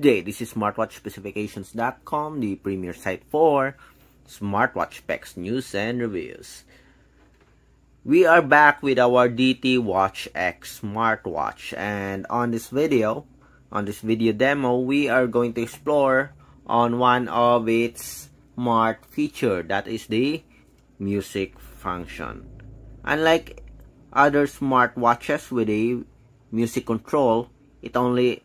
day, this is smartwatchspecifications.com, the premier site for smartwatch specs, news, and reviews. We are back with our DT Watch X smartwatch, and on this video demo, we are going to explore on one of its smart feature, that is the music function. Unlike other smartwatches with a music control, it only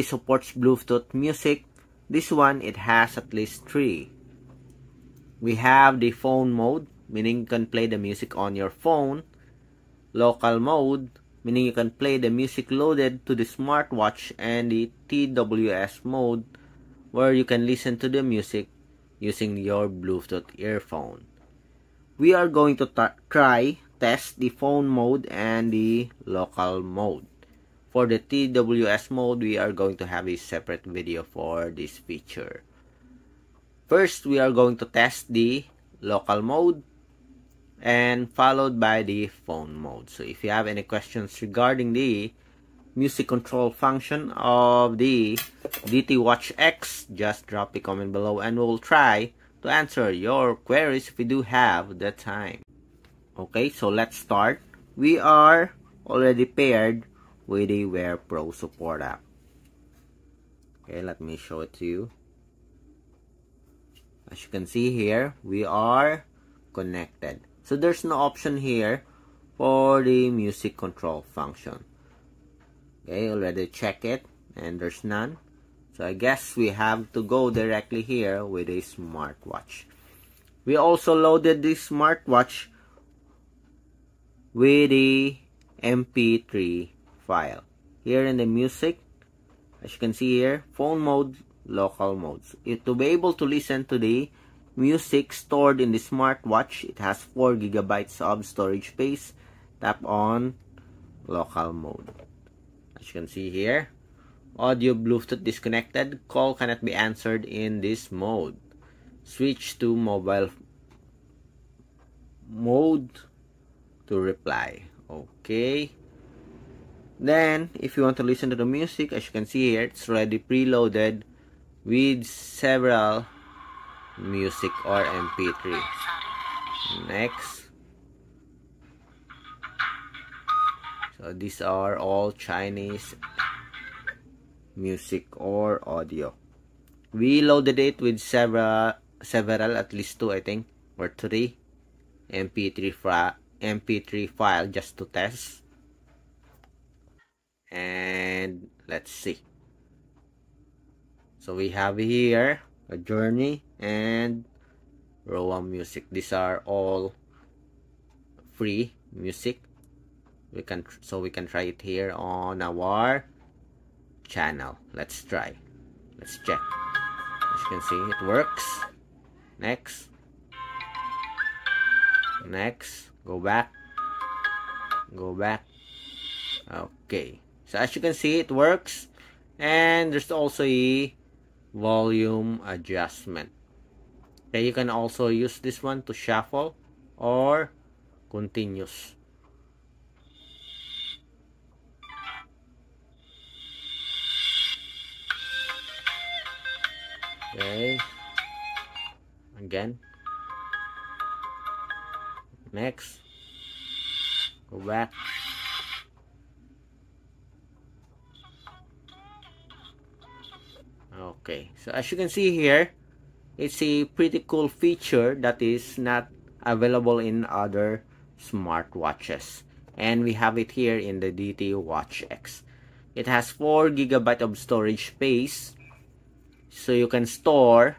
supports Bluetooth music. This one, it has at least 3. We have the phone mode, meaning you can play the music on your phone. Local mode, meaning you can play the music loaded to the smartwatch. And the TWS mode, where you can listen to the music using your Bluetooth earphone. We are going to test the phone mode and the local mode. For the TWS mode, we are going to have a separate video for this feature. First, we are going to test the local mode and followed by the phone mode. So if you have any questions regarding the music control function of the DT Watch X, just drop a comment below and we'll try to answer your queries if we do have the time. Okay, so let's start. We are already paired with the Wear Pro support app. Okay, let me show it to you. As you can see here, we are connected. So there's no option here for the music control function. Okay, already check it and there's none. So I guess we have to go directly here with a smartwatch. We also loaded this smartwatch with the MP3 file. Here in the music, as you can see here, phone mode, local modes. To be able to listen to the music stored in the smartwatch, it has 4 GB of storage space. Tap on local mode. As you can see here, audio Bluetooth disconnected. Call cannot be answered in this mode. Switch to mobile mode to reply. Okay. Then, if you want to listen to the music, as you can see here, it's already preloaded with several music or MP3. Next. So these are all Chinese music or audio. We loaded it with several, at least 2 I think, or 3 MP3 file just to test. And let's see. So we have here a Journey and Roam music. These are all free music. We can try it here on our channel. Let's try. Let's check. As you can see, it works. Next. Next. Go back. Go back. Okay. So as you can see, it works. And there's also a volume adjustment. Okay, you can also use this one to shuffle or continuous. Okay. Again. Next. Go back. Okay, so as you can see here, it's a pretty cool feature that is not available in other smartwatches. And we have it here in the DT Watch X. It has 4 GB of storage space. So you can store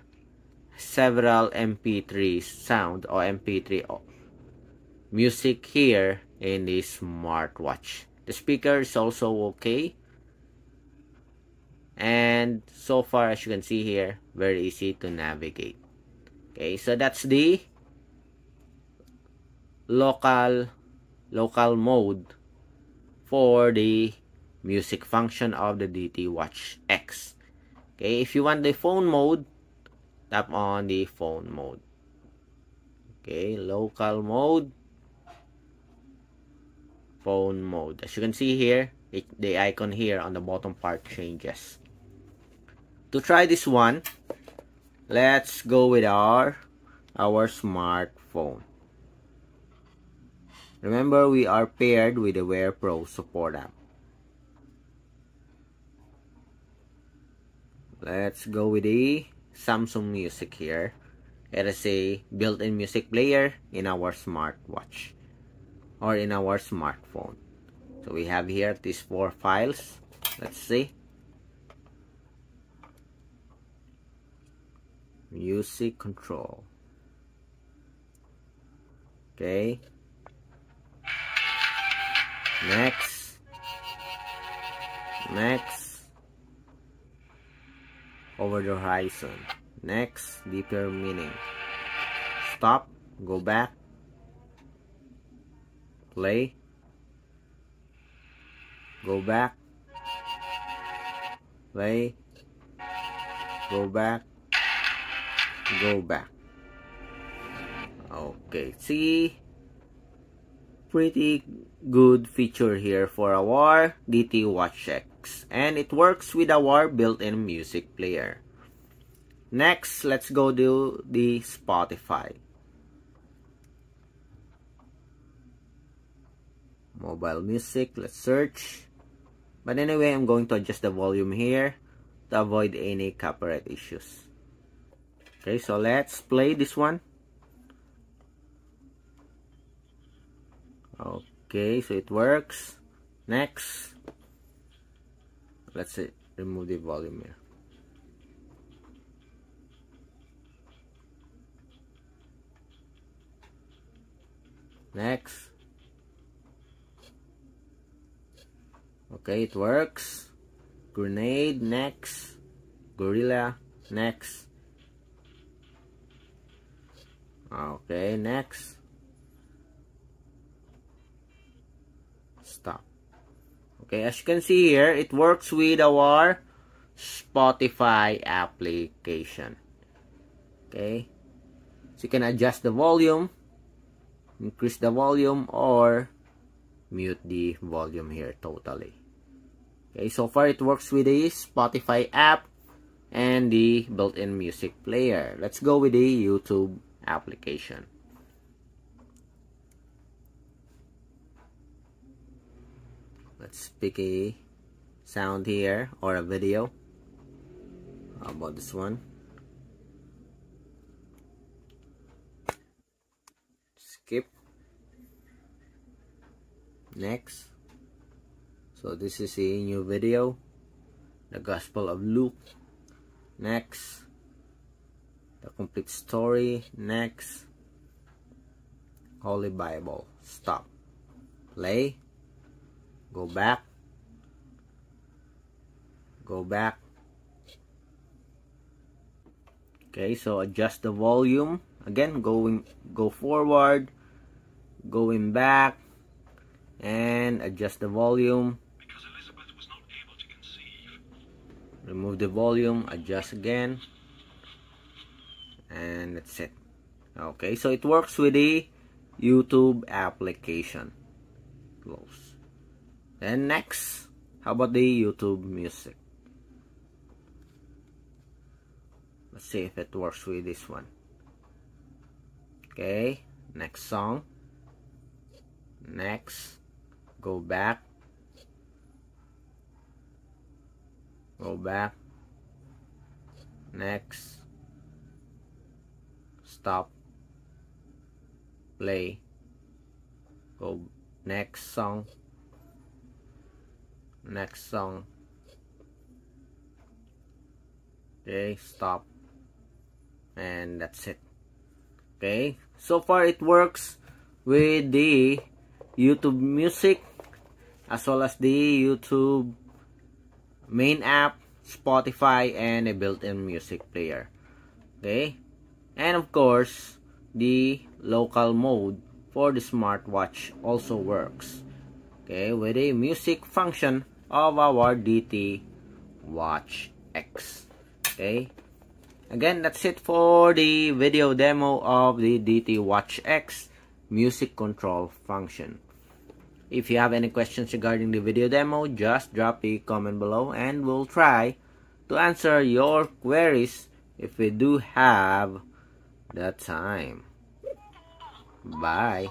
several MP3 sound or MP3 music here in the smartwatch. The speaker is also okay. And so far, as you can see here, very easy to navigate. Okay, so that's the local mode for the music function of the DT Watch X. Okay, if you want the phone mode, tap on the phone mode. Okay, local mode, phone mode. As you can see here, the icon here on the bottom part changes. To try this one, let's go with our smartphone. Remember, we are paired with the Wear Pro support app. Let's go with the Samsung Music here. It is a built-in music player in our smartwatch or in our smartphone. So we have here these 4 files. Let's see. Music control. Okay. Next. Over the horizon. Next, deeper meaning. Stop. Go back. Play. Go back. Play. Go back. Go back. Okay, see, pretty good feature here for our DT Watch X, and it works with our built-in music player. Next, let's go to the Spotify. Mobile music, let's search. But anyway, I'm going to adjust the volume here to avoid any copyright issues. Okay, so let's play this one. Okay, so it works. Next, let's remove the volume here. Next. Okay, it works. Grenade, next. Gorilla, next. Okay, next. Stop. Okay, as you can see here, it works with our Spotify application. Okay, so you can adjust the volume, increase the volume, or mute the volume here totally. Okay, so far it works with the Spotify app and the built-in music player. Let's go with the YouTube application. Let's pick a sound here or a video. How about this one? Skip. Next. So this is a new video, the Gospel of Luke. Next. The complete story. Next. Holy Bible. Stop. Play. Go back. Go back. Okay, so adjust the volume. Again, go forward, going back, and adjust the volume. Because Elizabeth was not able to conceive. Remove the volume, adjust again, and that's it. Okay, so it works with the YouTube application. Close. Then next, how about the YouTube music? Let's see if it works with this one. Okay, next song. Next, go back. Go back. Next. Stop. Play. Go next song. Next song. Okay, stop. And that's it. Okay, so far it works with the YouTube music as well as the YouTube main app, Spotify, and a built-in music player. Okay, and of course the local mode for the smartwatch also works. Okay, with a music function of our DT Watch X. Okay, again, that's it for the video demo of the DT Watch X music control function. If you have any questions regarding the video demo, just drop a comment below and we'll try to answer your queries if we do have the time. Bye.